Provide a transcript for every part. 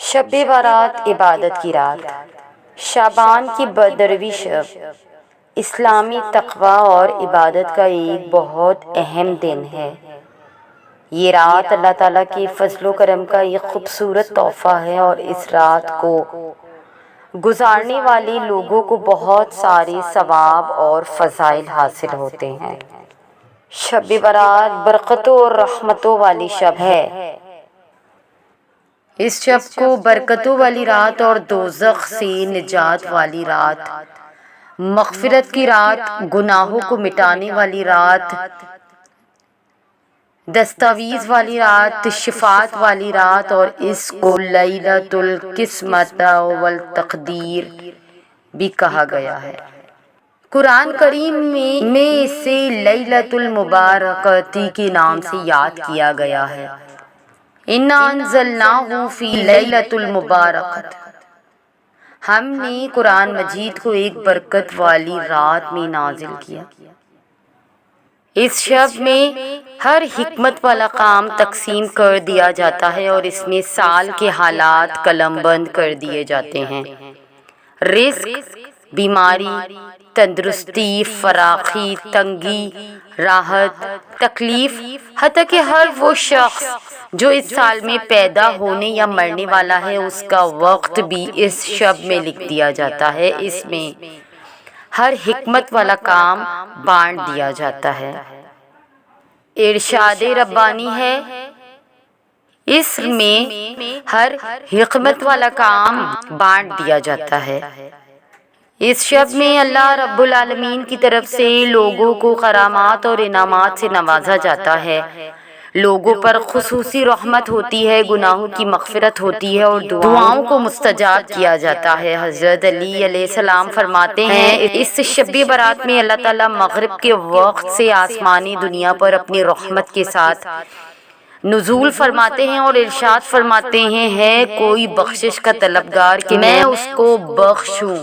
شب بارات عبادت کی رات، شعبان کی 12ویں شب اسلامی تقوی اور عبادت کا ایک بہت اہم دن ہے۔ یہ رات اللہ تعالیٰ کے فضل و کرم کا ایک خوبصورت تحفہ ہے اور اس رات کو گزارنے والے لوگوں کو بہت سارے ثواب اور فضائل حاصل ہوتے ہیں۔ شب برات برکتوں اور رحمتوں والی شب ہے۔ اس شب کو برکتوں والی رات اور دوزخ سے نجات والی رات، مغفرت کی رات، گناہوں کو مٹانے والی رات، دستاویز والی رات، شفاعت والی رات اور اس کو لیلۃ القسمت والتقدیر بھی کہا گیا ہے۔ قرآن کریم میں اسے لیلۃ المبارکۃ کے نام سے یاد کیا گیا ہے۔ اِنَّا أَنزَلْنَاهُ فِي لَيْلَةِ الْمُبَارَكَةِ، ہم نے قرآن مجید کو ایک برکت والی رات میں نازل کیا۔ اس شب میں ہر حکمت والا کام تقسیم کر دیا جاتا ہے اور اس میں سال کے حالات قلم بند کر دیے جاتے ہیں۔ رزق، بیماری، تندرستی، فراخی، تنگی، راحت، تکلیف، حتیٰ کہ ہر وہ شخص جو اس سال میں پیدا ہونے یا مرنے والا ہے اس کا وقت بھی اس شب میں لکھ دیا جاتا ہے۔ اس میں ہر حکمت والا کام بانٹ دیا جاتا ہے۔ ارشاد ربانی ہے، اس میں ہر حکمت والا کام بانٹ دیا جاتا ہے۔ اس شب میں اللہ رب العالمین کی طرف سے لوگوں کو کرامات اور انعامات سے نوازا جاتا ہے۔ لوگوں پر خصوصی رحمت ہوتی ہے، گناہوں کی مغفرت ہوتی ہے اور دعاؤں کو مستجاب کیا جاتا ہے۔ حضرت علی علیہ السلام فرماتے ہیں، اس شب برات میں اللہ تعالیٰ مغرب کے وقت سے آسمانی دنیا پر اپنی رحمت کے ساتھ نزول فرماتے ہیں اور ارشاد فرماتے ہیں، ہے کوئی بخشش کا طلبگار کہ میں اس کو بخشوں،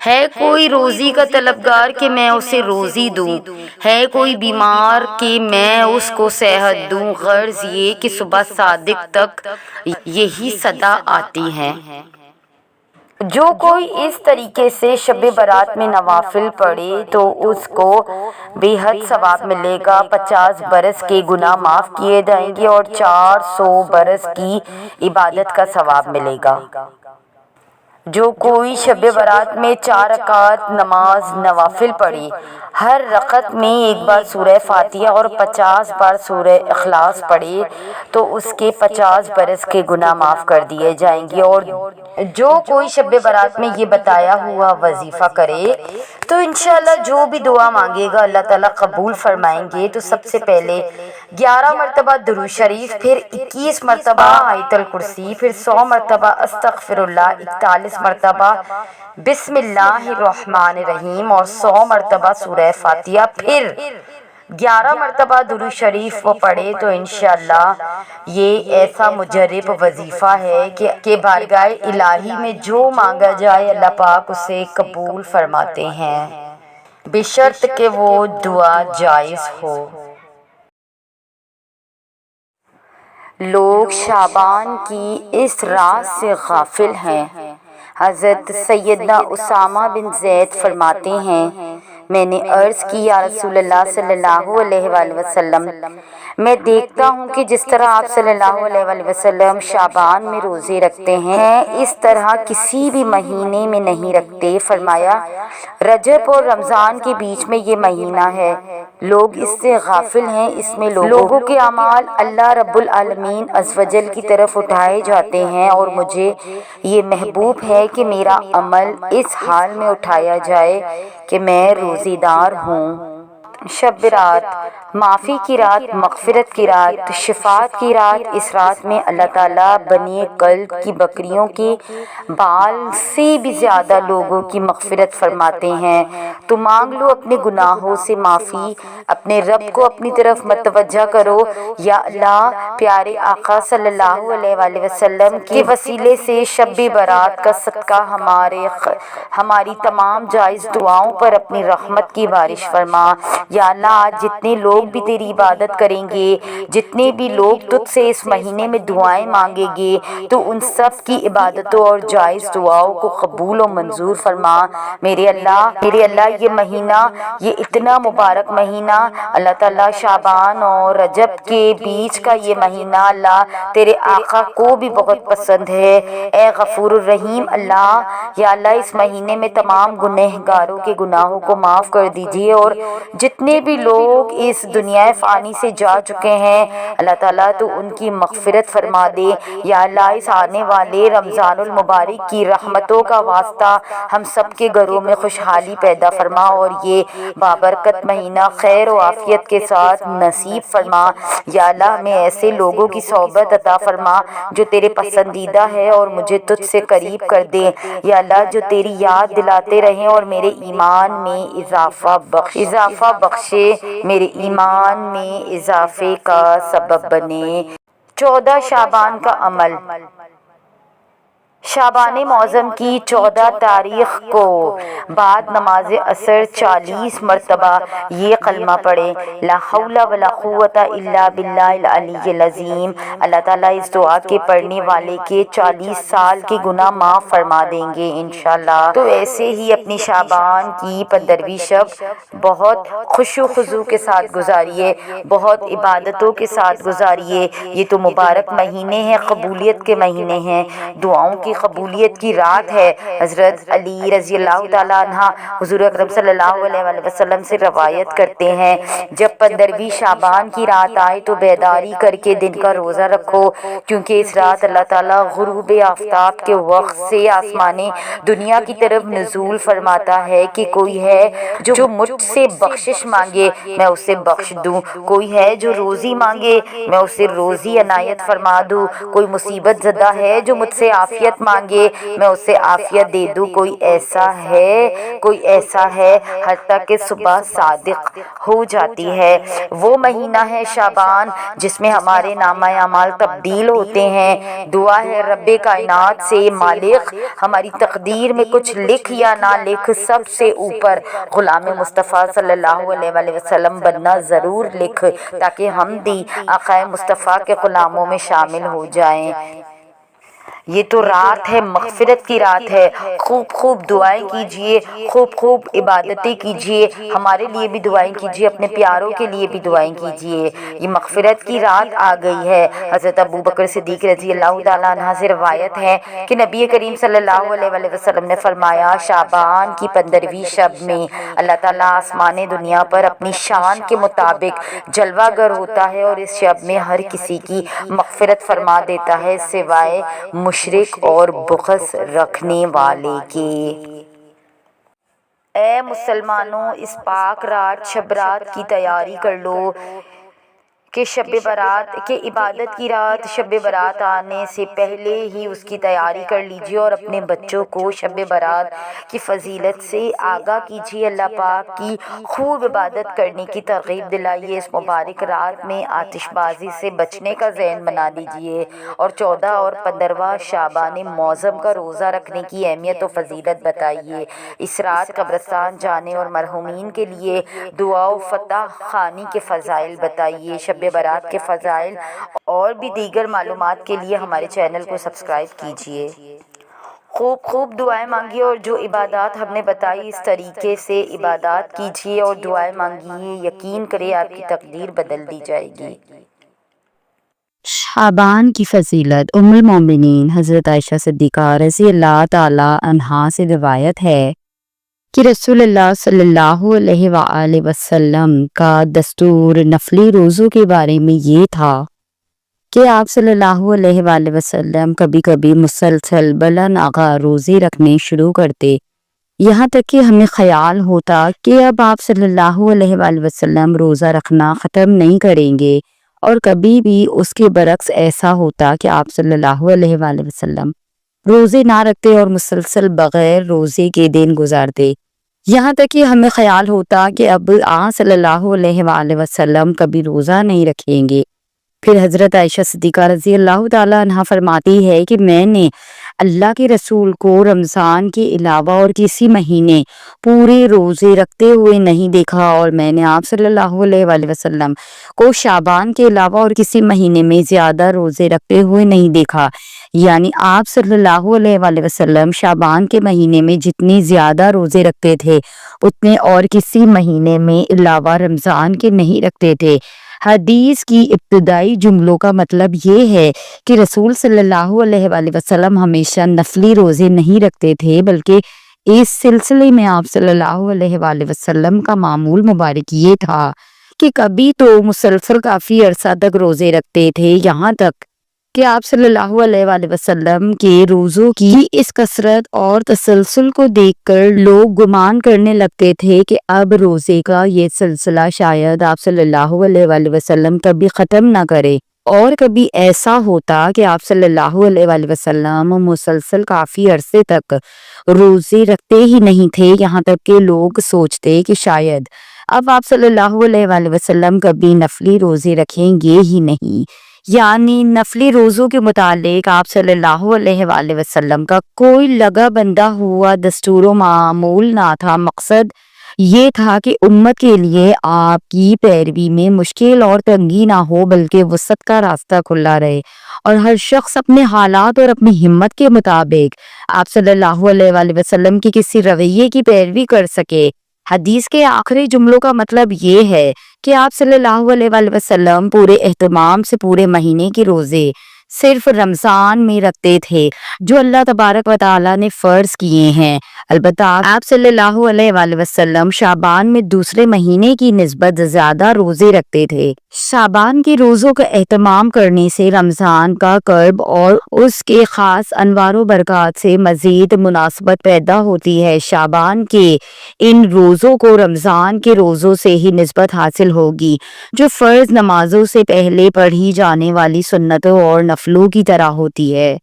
ہے کوئی روزی کا طلبگار کہ میں اسے روزی دوں، ہے کوئی بیمار کہ میں اس کو صحت دوں۔ غرض یہ کہ صبح صادق تک یہی صدا آتی ہے۔ جو کوئی اس طریقے سے شب برات میں نوافل پڑھے تو اس کو بے حد ثواب ملے گا۔ 50 برس کے گناہ معاف کیے جائیں گے اور 400 برس کی عبادت کا ثواب ملے گا۔ جو کوئی شب برات میں 4 رکعت نماز نوافل پڑھے، ہر رکعت میں ایک بار سورہ فاتحہ اور 50 بار سورہ اخلاص پڑھے تو اس کے 50 برس کے گناہ معاف کر دیے جائیں گے۔ اور جو کوئی شب برات میں یہ بتایا ہوا وظیفہ کرے تو انشاءاللہ جو بھی دعا مانگے گا اللہ تعالیٰ قبول فرمائیں گے۔ تو سب سے پہلے 11 مرتبہ درود شریف، پھر 21 مرتبہ آیت الکرسی، پھر 100 مرتبہ استغفر اللہ، 41 مرتبہ بسم اللہ الرحمن الرحیم اور 100 مرتبہ سورہ فاتحہ، پھر 11 مرتبہ درود شریف وہ پڑھے تو انشاءاللہ یہ ایسا مجرب وظیفہ ہے کہ بارگاہ الہی میں جو مانگا جائے اللہ پاک اسے قبول فرماتے ہیں، بشرط کہ وہ دعا جائز ہو۔ لوگ شعبان کی اس رات سے غافل ہیں۔ حضرت سیدنا اسامہ بن زید فرماتے ہیں، میں نے عرض کی یا رسول اللہ صلی اللہ علیہ وآلہ وسلم، میں دیکھتا ہوں کہ جس طرح آپ صلی اللہ علیہ وآلہ وسلم شعبان میں روزے رکھتے ہیں اس طرح کسی بھی مہینے میں نہیں رکھتے۔ فرمایا رجب اور رمضان کے بیچ میں یہ مہینہ ہے، لوگ اس سے غافل ہیں۔ اس میں لوگوں کے اعمال اللہ رب العالمین عز و جل کی طرف اٹھائے جاتے ہیں اور مجھے یہ محبوب ہے کہ میرا عمل اس حال میں اٹھایا جائے کہ میں روزے دار ہوں۔ شب رات معافی کی رات، مغفرت کی رات، شفاعت کی رات۔ اس رات میں اللہ تعالیٰ بنی کلب کی بکریوں کے بال سے بھی زیادہ لوگوں کی مغفرت فرماتے ہیں۔ تو مانگ لو اپنے گناہوں سے معافی، اپنے رب کو اپنی طرف متوجہ کرو۔ یا اللہ، پیارے آقا صلی اللہ علیہ وآلہ وسلم کے وسیلے سے شب برات کا صدقہ ہماری تمام جائز دعاؤں پر اپنی رحمت کی بارش فرما۔ یا اللہ، آج جتنے لوگ بھی تیری عبادت کریں گے، جتنے بھی لوگ تجھ سے اس مہینے میں دعائیں مانگیں گے تو ان سب کی عبادتوں اور جائز دعاؤں کو قبول و منظور فرما۔ میرے اللہ یہ مہینہ، یہ اتنا مبارک مہینہ، اللہ تعالیٰ شعبان اور رجب کے بیچ کا یہ مہینہ اللہ تیرے آقا کو بھی بہت پسند ہے۔ اے غفور الرحیم اللہ، یا اللہ اس مہینے میں تمام گنہگاروں کے گناہوں کو معاف کر دیجیے، اور جتنے بھی لوگ اس دنیا فانی سے جا چکے ہیں اللہ تعالیٰ تو ان کی مغفرت فرما دے۔ یا اللہ اس آنے والے رمضان المبارک کی رحمتوں کا واسطہ ہم سب کے گھروں میں خوشحالی پیدا فرما، اور یہ بابرکت مہینہ خیر و عافیت کے ساتھ نصیب فرما۔ یا اللہ ہمیں ایسے لوگوں کی صحبت عطا فرما جو تیرے پسندیدہ ہے اور مجھے تجھ سے قریب کر دے۔ یا اللہ جو تیری یاد دلاتے رہیں اور میرے ایمان میں اضافہ بخشے، میرے ایمان میں اضافے کا سبب بنے۔ 14 شعبان کا عمل۔ شعبان معظم کی 14 تاریخ کو بعد نماز عصر 40 مرتبہ یہ کلمہ پڑھیں، لا حول ولا قوت الا باللہ العلی العظیم۔ اللہ تعالیٰ اس دعا کے پڑھنے والے کے 40 سال کے گناہ معاف فرما دیں گے انشاءاللہ۔ تو ایسے ہی اپنی شعبان کی 15ویں شب بہت خشوع و خضوع کے ساتھ گزاریے، بہت عبادتوں کے ساتھ گزاریے۔ یہ تو مبارک مہینے ہیں، قبولیت کے مہینے ہیں، دعاؤں کی قبولیت کی رات ہے۔ حضرت علی رضی اللہ تعالیٰ عنہ حضور اکرم صلی اللہ علیہ وآلہ وسلم سے روایت کرتے ہیں، جب 15ویں شعبان کی رات آئے تو بیداری کر کے دن کا روزہ رکھو، کیونکہ اس رات اللہ تعالیٰ غروب آفتاب کے وقت سے آسمان دنیا کی طرف نزول فرماتا ہے کہ کوئی ہے جو مجھ سے بخشش مانگے میں اسے بخش دوں، کوئی ہے جو روزی مانگے میں اسے روزی عنایت فرما دوں، کوئی مصیبت زدہ ہے جو مجھ سے عافیت مانگے میں اسے عافیت دے دوں، کوئی ایسا ہے حتیٰ کہ صبح صادق ہو جاتی ہے۔ وہ مہینہ ہے شعبان جس میں ہمارے نامہ اعمال تبدیل ہوتے ہیں۔ دعا ہے رب کائنات سے، مالک ہماری تقدیر میں کچھ لکھ یا نہ لکھ، سب سے اوپر غلام مصطفیٰ صلی اللہ علیہ وآلہ وسلم بننا ضرور لکھ، تاکہ ہم بھی آقا مصطفیٰ کے غلاموں میں شامل ہو جائیں۔ یہ تو رات ہے، مغفرت کی رات ہے، خوب دعائیں کیجئے، خوب عبادتیں کیجئے، ہمارے لیے بھی دعائیں کیجئے، اپنے پیاروں کے لیے بھی دعائیں کیجئے۔ یہ مغفرت کی رات آ گئی ہے۔ حضرت ابو بکر صدیق رضی اللہ تعالیٰ عنہ سے روایت ہے کہ نبی کریم صلی اللہ علیہ وآلہ وسلم نے فرمایا، شعبان کی 15ویں شب میں اللہ تعالیٰ آسمان دنیا پر اپنی شان کے مطابق جلوہ گر ہوتا ہے، اور اس شب میں ہر کسی کی مغفرت فرما دیتا ہے سوائے مشرک اور بغض رکھنے والے کے۔ اے مسلمانوں، اس پاک رات شب رات کی تیاری کر لو کہ عبادت کی رات شب برات آنے سے پہلے ہی اس کی تیاری کر لیجیے، اور اپنے بچوں کو شب برات کی فضیلت سے آگاہ کیجیے۔ اللہ پاک کی خوب عبادت کرنے کی ترغیب دلائیے۔ اس مبارک رات میں آتش بازی سے بچنے کا ذہن بنا دیجیے، اور 14 اور 15واں شعبان معظم کا روزہ رکھنے کی اہمیت و فضیلت بتائیے۔ اس رات قبرستان جانے اور مرحومین کے لیے دعا و فتح خوانی کے فضائل بتائیے۔ شب برات کے فضائل اور بھی دیگر معلومات کے لیے ہمارے چینل کو سبسکرائب کیجیے۔ خوب دعائیں مانگیے، اور جو عبادات ہم نے بتائی اس طریقے سے عبادات کیجیے اور دعائیں مانگیے، یقین کرے آپ کی تقدیر بدل دی جائے گی۔ شعبان کی فضیلت۔ ام المومنین حضرت عائشہ صدیقہ رضی اللہ تعالی عنہا سے روایت ہے کہ رسول اللہ صلی اللہ علیہ وآلہ وسلم کا دستور نفلی روزوں کے بارے میں یہ تھا کہ آپ صلی اللہ علیہ وآلہ وسلم کبھی کبھی مسلسل بلا ناغہ روزے رکھنے شروع کرتے، یہاں تک کہ ہمیں خیال ہوتا کہ اب آپ صلی اللہ علیہ وآلہ وسلم روزہ رکھنا ختم نہیں کریں گے، اور کبھی بھی اس کے برعکس ایسا ہوتا کہ آپ صلی اللہ علیہ وآلہ وسلم روزے نہ رکھتے اور مسلسل بغیر روزے کے دن گزارتے، یہاں تک کہ ہمیں خیال ہوتا کہ اب آپ صلی اللہ علیہ وآلہ وسلم کبھی روزہ نہیں رکھیں گے۔ پھر حضرت عائشہ صدیقہ رضی اللہ تعالیٰ عنہ فرماتی ہے کہ میں نے اللہ کے رسول کو رمضان کے علاوہ اور کسی مہینے پورے روزے رکھتے ہوئے نہیں دیکھا، اور میں نے آپ صلی اللہ علیہ وآلہ وسلم کو شعبان کے علاوہ اور کسی مہینے میں زیادہ روزے رکھتے ہوئے نہیں دیکھا۔ یعنی آپ صلی اللہ علیہ وآلہ وسلم شعبان کے مہینے میں جتنی زیادہ روزے رکھتے تھے اتنے اور کسی مہینے میں علاوہ رمضان کے نہیں رکھتے تھے۔ حدیث کی ابتدائی جملوں کا مطلب یہ ہے کہ رسول صلی اللہ علیہ وآلہ وسلم ہمیشہ نفلی روزے نہیں رکھتے تھے، بلکہ اس سلسلے میں آپ صلی اللہ علیہ وآلہ وسلم کا معمول مبارک یہ تھا کہ کبھی تو مسلسل کافی عرصہ تک روزے رکھتے تھے، یہاں تک کہ آپ صلی اللہ علیہ وآلہ وسلم کے روزوں کی اس کثرت اور تسلسل کو دیکھ کر لوگ گمان کرنے لگتے تھے کہ اب روزے کا یہ سلسلہ شاید آپ صلی اللہ علیہ وآلہ وسلم کبھی ختم نہ کرے۔ اور کبھی ایسا ہوتا کہ آپ صلی اللہ علیہ وآلہ وسلم مسلسل کافی عرصے تک روزے رکھتے ہی نہیں تھے، یہاں تک کہ لوگ سوچتے کہ شاید اب آپ صلی اللہ علیہ وآلہ وسلم کبھی نفلی روزے رکھیں گے ہی نہیں۔ یعنی نفلی روزوں کے متعلق آپ صلی اللہ علیہ وآلہ وسلم کا کوئی لگا بندہ ہوا دستور و معمول نہ تھا۔ مقصد یہ تھا کہ امت کے لیے آپ کی پیروی میں مشکل اور تنگی نہ ہو، بلکہ وسعت کا راستہ کھلا رہے اور ہر شخص اپنے حالات اور اپنی ہمت کے مطابق آپ صلی اللہ علیہ وآلہ وسلم کی کسی رویے کی پیروی کر سکے۔ حدیث کے آخری جملوں کا مطلب یہ ہے کہ آپ صلی اللہ علیہ وآلہ وسلم پورے اہتمام سے پورے مہینے کے روزے صرف رمضان میں رکھتے تھے جو اللہ تبارک و تعالیٰ نے فرض کیے ہیں۔ البتہ آپ صلی اللہ علیہ وآلہ وسلم شعبان میں دوسرے مہینے کی نسبت زیادہ روزے رکھتے تھے۔ شعبان کے روزوں کا اہتمام کرنے سے رمضان کا قرب اور اس کے خاص انوار و برکات سے مزید مناسبت پیدا ہوتی ہے۔ شعبان کے ان روزوں کو رمضان کے روزوں سے ہی نسبت حاصل ہوگی جو فرض نمازوں سے پہلے پڑھی جانے والی سنتوں اور نفلوں کی طرح ہوتی ہے۔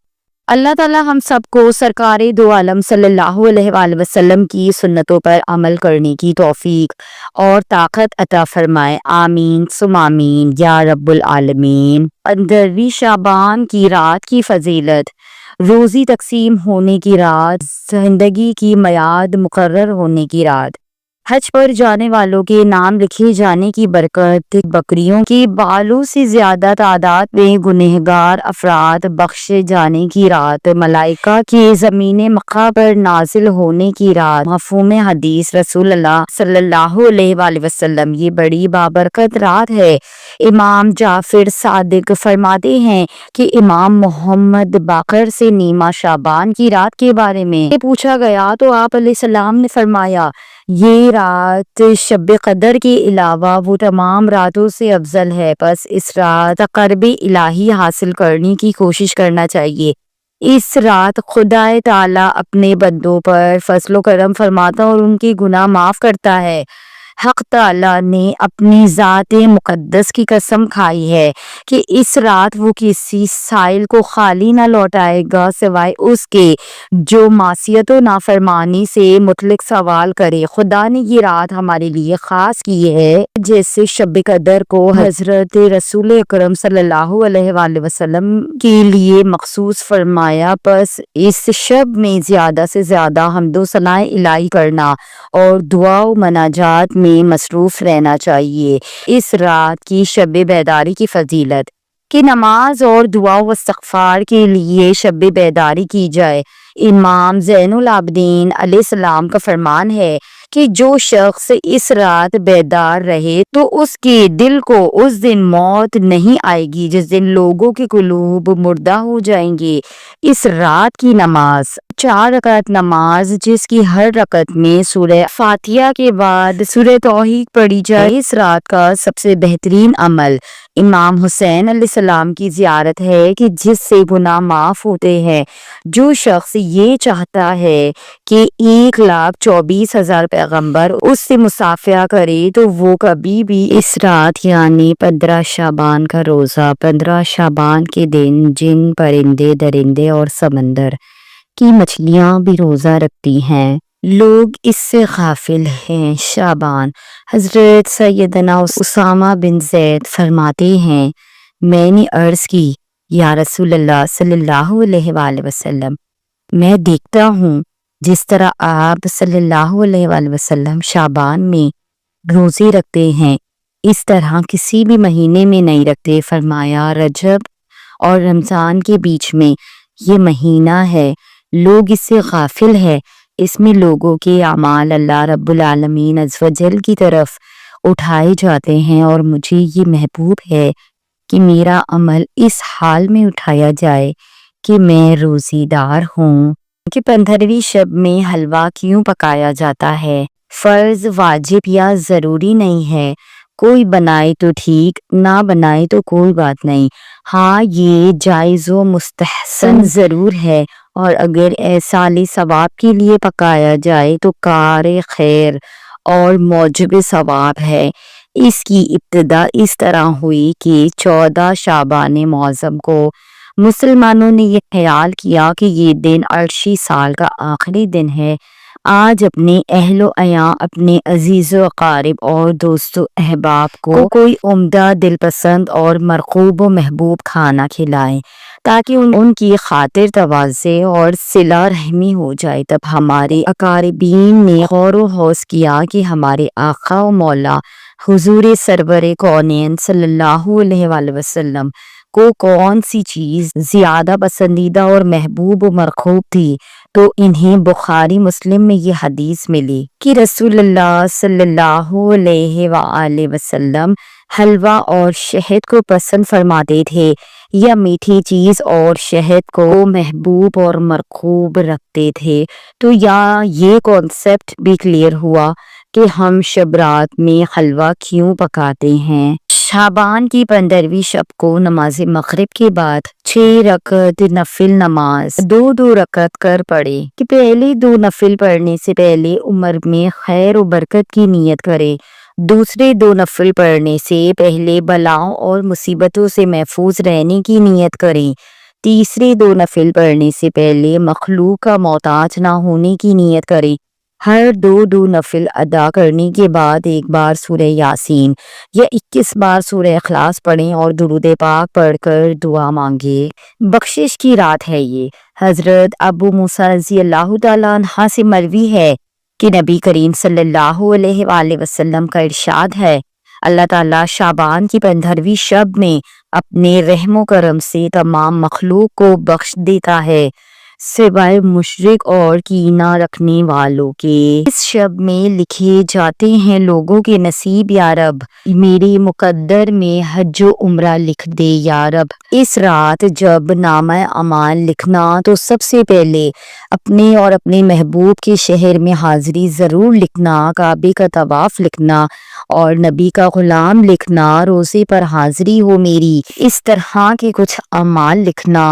اللہ تعالی ہم سب کو سرکار دو عالم صلی اللہ علیہ وآلہ وسلم کی سنتوں پر عمل کرنے کی توفیق اور طاقت عطا فرمائے، آمین ثم آمین یا رب العالمین۔ 15ویں شعبان کی رات کی فضیلت۔ روزی تقسیم ہونے کی رات، زندگی کی میعاد مقرر ہونے کی رات، حج پر جانے والوں کے نام لکھے جانے کی برکت، بکریوں کی بالوں سے زیادہ تعداد میں گنہگار افراد بخشے جانے کی رات، ملائکہ کے زمین مکہ پر نازل ہونے کی رات۔ مفہوم حدیث رسول اللہ صلی اللہ علیہ وآلہ وسلم یہ بڑی بابرکت رات ہے۔ امام جعفر صادق فرماتے ہیں کہ امام محمد باقر سے نیمہ شعبان کی رات کے بارے میں پوچھا گیا تو آپ علیہ السلام نے فرمایا یہ رات شب قدر کے علاوہ وہ تمام راتوں سے افضل ہے، بس اس رات قرب الہی حاصل کرنے کی کوشش کرنا چاہیے۔ اس رات خدا تعالیٰ اپنے بندوں پر فضل و کرم فرماتا اور ان کے گناہ معاف کرتا ہے۔ حق تعالیٰ نے اپنی ذات مقدس کی قسم کھائی ہے کہ اس رات وہ کسی سائل کو خالی نہ لوٹائے گا سوائے اس کے جو معصیت و نافرمانی سے متعلق سوال کرے۔ خدا نے یہ رات ہمارے لیے خاص کی ہے، جیسے شب قدر کو حضرت رسول اکرم صلی اللہ علیہ وآلہ وسلم کے لیے مخصوص فرمایا۔ بس اس شب میں زیادہ سے زیادہ حمد و ثناء الہی کرنا اور دعا و مناجات میں مصروف رہنا چاہیے۔ اس رات کی شب بیداری کی فضیلت کہ نماز اور دعا و استغفار کے لیے شب بیداری کی جائے۔ امام زین العابدین علیہ السلام کا فرمان ہے کہ جو شخص اس رات بیدار رہے تو اس کے دل کو اس دن موت نہیں آئے گی جس دن لوگوں کے قلوب مردہ ہو جائیں گے۔ اس رات کی نماز 4 رکعت نماز جس کی ہر رکعت میں سورہ فاتحہ کے بعد سورہ توحید پڑھی جائے، اس رات کا سب سے بہترین عمل امام حسین علیہ السلام کی زیارت ہے کہ جس سے گناہ معاف ہوتے ہیں۔ جو شخص یہ چاہتا ہے کہ 1,24,000 پیغمبر اس سے مصافحہ کرے تو وہ کبھی بھی اس رات یعنی 15 شعبان کا روزہ، 15 شعبان کے دن جن پرندے درندے اور سمندر کی مچھلیاں بھی روزہ رکھتی ہیں، لوگ اس سے غافل ہیں۔ شعبان حضرت سیدنا اسامہ بن زید فرماتے ہیں میں نے عرض کی یا رسول اللہ صلی اللہ علیہ وآلہ وسلم میں دیکھتا ہوں جس طرح آپ صلی اللہ علیہ وآلہ وسلم شعبان میں روزے رکھتے ہیں اس طرح کسی بھی مہینے میں نہیں رکھتے۔ فرمایا رجب اور رمضان کے بیچ میں یہ مہینہ ہے، لوگ اس سے غافل ہے، اس میں لوگوں کے اعمال اللہ رب العالمین عز و جل کی طرف اٹھائے جاتے ہیں، اور مجھے یہ محبوب ہے کہ میرا عمل اس حال میں اٹھایا جائے کہ میں روزی دار ہوں۔ کہ 15ویں شب میں حلوہ کیوں پکایا جاتا ہے؟ فرض، واجب یا ضروری نہیں ہے، کوئی بنائے تو ٹھیک، نہ بنائے تو کوئی بات نہیں۔ ہاں یہ جائز و مستحسن ضرور ہے، اور اگر احصال ثواب کے لیے پکایا جائے تو کار خیر اور موجب ثواب ہے۔ اس کی ابتدا اس طرح ہوئی کہ 14 شعبان معظم کو مسلمانوں نے یہ خیال کیا کہ یہ دن عرشی سال کا آخری دن ہے، آج اپنے اہل و عیاں، اپنے عزیز و اقارب اور دوست و احباب کو کوئی عمدہ، دل پسند اور مرغوب و محبوب کھانا کھلائیں تاکہ ان کی خاطر تواضع اور صلہ رحمی ہو جائے۔ تب ہمارے اقاربین نے غور و خوض کیا کہ ہمارے آقا و مولا حضور سرور کونین صلی اللہ علیہ وآلہ وسلم کو کون سی چیز زیادہ پسندیدہ اور محبوب و مرغوب تھی، تو انہیں بخاری مسلم میں یہ حدیث ملی کہ رسول اللہ صلی اللہ علیہ وآلہ وسلم حلوہ اور شہد کو پسند فرماتے تھے، یا میٹھی چیز اور شہد کو محبوب اور مرغوب رکھتے تھے۔ تو یہ کانسیپٹ بھی کلیئر ہوا کہ ہم شب رات میں حلوہ کیوں پکاتے ہیں۔ شعبان کی 15ویں شب کو نماز مغرب کے بعد 6 رکعت نفل نماز 2 رکعت کر پڑھے کہ پہلے 2 نفل پڑھنے سے پہلے عمر میں خیر و برکت کی نیت کرے، دوسرے 2 نفل پڑھنے سے پہلے بلاؤں اور مصیبتوں سے محفوظ رہنے کی نیت کریں، تیسرے 2 نفل پڑھنے سے پہلے مخلوق کا محتاج نہ ہونے کی نیت کریں، ہر 2 نفل ادا کرنے کے بعد 1 بار سورہ یاسین یا 21 بار سورہ اخلاص پڑھیں اور درود پاک پڑھ کر دعا مانگے۔ بخشش کی رات ہے یہ۔ حضرت ابو موسیٰ رضی اللہ تعالیٰ عنہ سے مروی ہے کہ نبی کریم صلی اللہ علیہ وآلہ وسلم کا ارشاد ہے، اللہ تعالیٰ شعبان کی 15ویں شب میں اپنے رحم و کرم سے تمام مخلوق کو بخش دیتا ہے سوائے مشرک اور کینہ رکھنے والوں کے۔ اس شب میں لکھے جاتے ہیں لوگوں کے نصیب، یا رب میری مقدر میں حج و عمرہ لکھ دے یا رب۔ اس رات جب نامہ اعمال لکھنا تو سب سے پہلے اپنے اور اپنے محبوب کے شہر میں حاضری ضرور لکھنا، کعبے کا طواف لکھنا اور نبی کا غلام لکھنا، روزے پر حاضری ہو میری، اس طرح کے کچھ اعمال لکھنا۔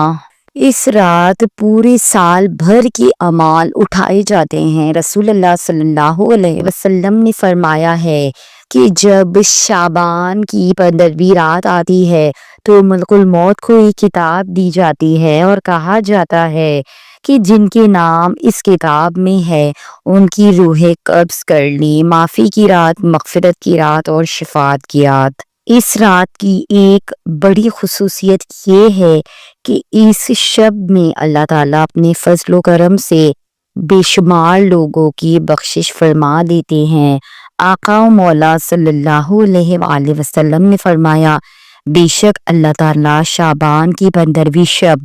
اس رات پورے سال بھر کے اعمال اٹھائے جاتے ہیں۔ رسول اللہ صلی اللہ علیہ وسلم نے فرمایا ہے کہ جب شعبان کی 15ویں رات آتی ہے تو ملک الموت کو ایک کتاب دی جاتی ہے اور کہا جاتا ہے کہ جن کے نام اس کتاب میں ہے ان کی روح قبض کر لی۔ معافی کی رات، مغفرت کی رات اور شفاعت کی رات۔ اس رات کی ایک بڑی خصوصیت یہ ہے کہ اس شب میں اللہ تعالیٰ اپنے فضل و کرم سے بے شمار لوگوں کی بخشش فرما دیتے ہیں۔ آقا و مولا صلی اللہ علیہ وآلہ وسلم نے فرمایا، بے شک اللہ تعالیٰ شعبان کی 15ویں شب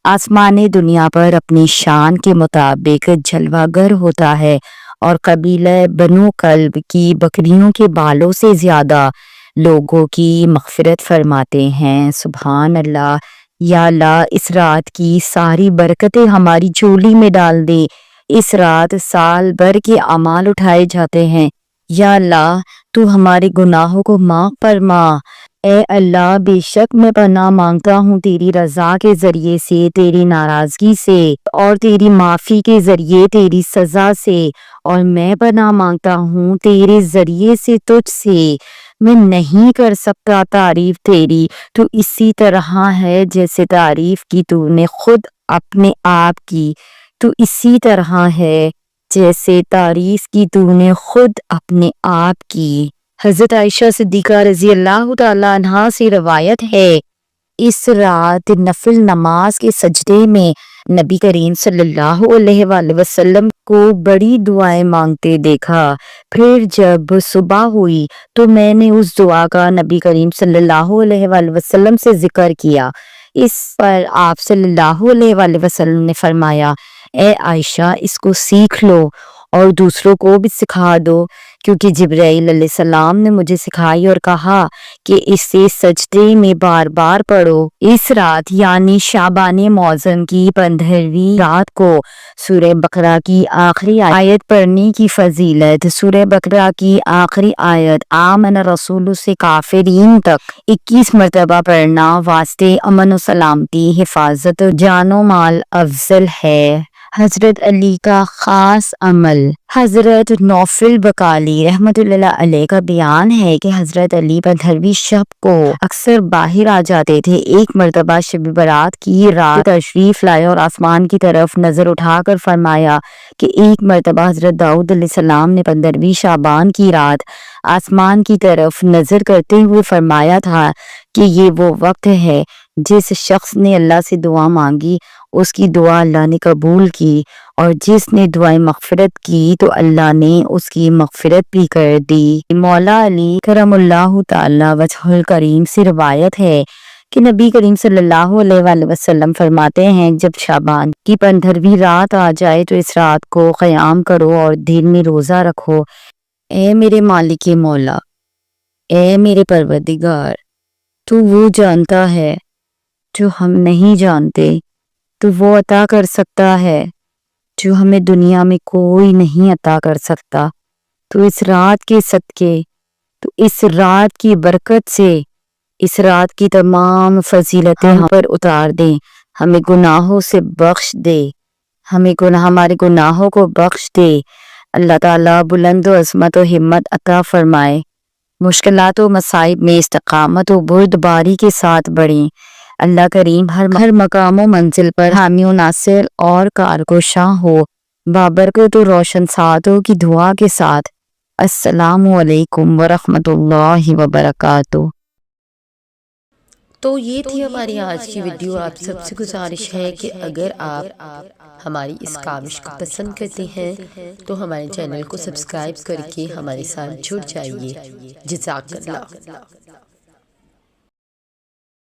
آسمان دنیا پر اپنی شان کے مطابق جلوہ گر ہوتا ہے اور قبیلہ بنو کلب کی بکریوں کے بالوں سے زیادہ لوگوں کی مغفرت فرماتے ہیں۔ سبحان اللہ۔ یا اللہ اس رات کی ساری برکتیں ہماری جھولی میں ڈال دے۔ اس رات سال بھر کے اعمال اٹھائے جاتے ہیں۔ یا اللہ تو ہمارے گناہوں کو معاف فرما۔ اے اللہ بے شک میں پناہ مانگتا ہوں تیری رضا کے ذریعے سے تیری ناراضگی سے، اور تیری معافی کے ذریعے تیری سزا سے، اور میں پناہ مانگتا ہوں تیرے ذریعے سے تجھ سے۔ میں نہیں کر سکتا تعریف تیری، تو اسی طرح ہے جیسے تعریف کی تو نے خود اپنے آپ کی، تو اسی طرح ہے جیسے تعریف کی تو نے خود اپنے آپ کی۔ حضرت عائشہ صدیقہ رضی اللہ تعالیٰ عنہا سے روایت ہے، اس رات نفل نماز کے سجدے میں نبی کریم صلی اللہ علیہ وآلہ وسلم کو بڑی دعائیں مانگتے دیکھا۔ پھر جب صبح ہوئی تو میں نے اس دعا کا نبی کریم صلی اللہ علیہ وآلہ وسلم سے ذکر کیا۔ اس پر آپ صلی اللہ علیہ وآلہ وسلم نے فرمایا، اے عائشہ، اس کو سیکھ لو اور دوسروں کو بھی سکھا دو، کیونکہ جبرائیل علیہ السلام نے مجھے سکھائی اور کہا کہ اسے سجدے میں بار بار پڑھو۔ اس رات یعنی شعبان معظم کی 15ویں رات کو سورہ بقرہ کی آخری آیت پڑھنے کی فضیلت۔ سورہ بقرہ کی آخری آیت آمن رسول سے کافرین تک 21 مرتبہ پڑھنا واسطے امن و سلامتی، حفاظت جان و مال افضل ہے۔ حضرت علی کا خاص عمل۔ حضرت نوفل بقالی رحمۃ اللہ علیہ کا بیان ہے کہ حضرت علی 15ویں شب کو اکثر باہر آ جاتے تھے۔ ایک مرتبہ شب برات کی رات تشریف لائے اور آسمان کی طرف نظر اٹھا کر فرمایا کہ ایک مرتبہ حضرت داؤد علیہ السلام نے 15ویں شعبان کی رات آسمان کی طرف نظر کرتے ہوئے فرمایا تھا کہ یہ وہ وقت ہے جس شخص نے اللہ سے دعا مانگی اس کی دعا اللہ نے قبول کی، اور جس نے دعائیں مغفرت کی تو اللہ نے اس کی مغفرت بھی کر دی۔ مولا علی کرم اللہ تعالی وجہ الکریم سے روایت ہے کہ نبی کریم صلی اللہ علیہ وآلہ وسلم فرماتے ہیں، جب شعبان کی 15ویں رات آ جائے تو اس رات کو قیام کرو اور دن میں روزہ رکھو۔ اے میرے مالک مولا، اے میرے پروردگار، تو وہ جانتا ہے جو ہم نہیں جانتے، تو وہ عطا کر سکتا ہے جو ہمیں دنیا میں کوئی نہیں عطا کر سکتا۔ تو اس رات کے صدقے، تو اس رات کی برکت سے اس رات کی تمام فضیلتیں ہم پر اتار دیں، ہمیں گناہوں سے بخش دے، ہمارے گناہوں کو بخش دے۔ اللہ تعالیٰ بلند و عظمت و ہمت عطا فرمائے، مشکلات و مصائب میں استقامت و بردباری کے ساتھ بڑھیں۔ اللہ کریم ہر مقام و منزل پر حامی و ناصر اور کارگشاں ہو، بابرکت و روشن ساتوں کی دعا کے ساتھ۔ السلام علیکم ورحمۃ اللہ وبرکاتہ۔ تو یہ تھی ہماری آج کی ویڈیو۔ آپ سب سے گزارش ہے کہ اگر آپ ہماری اس کاوش کو پسند کرتے ہیں تو ہمارے چینل کو سبسکرائب کر کے ہمارے ساتھ جڑ جائیے۔ جزاک اللہ۔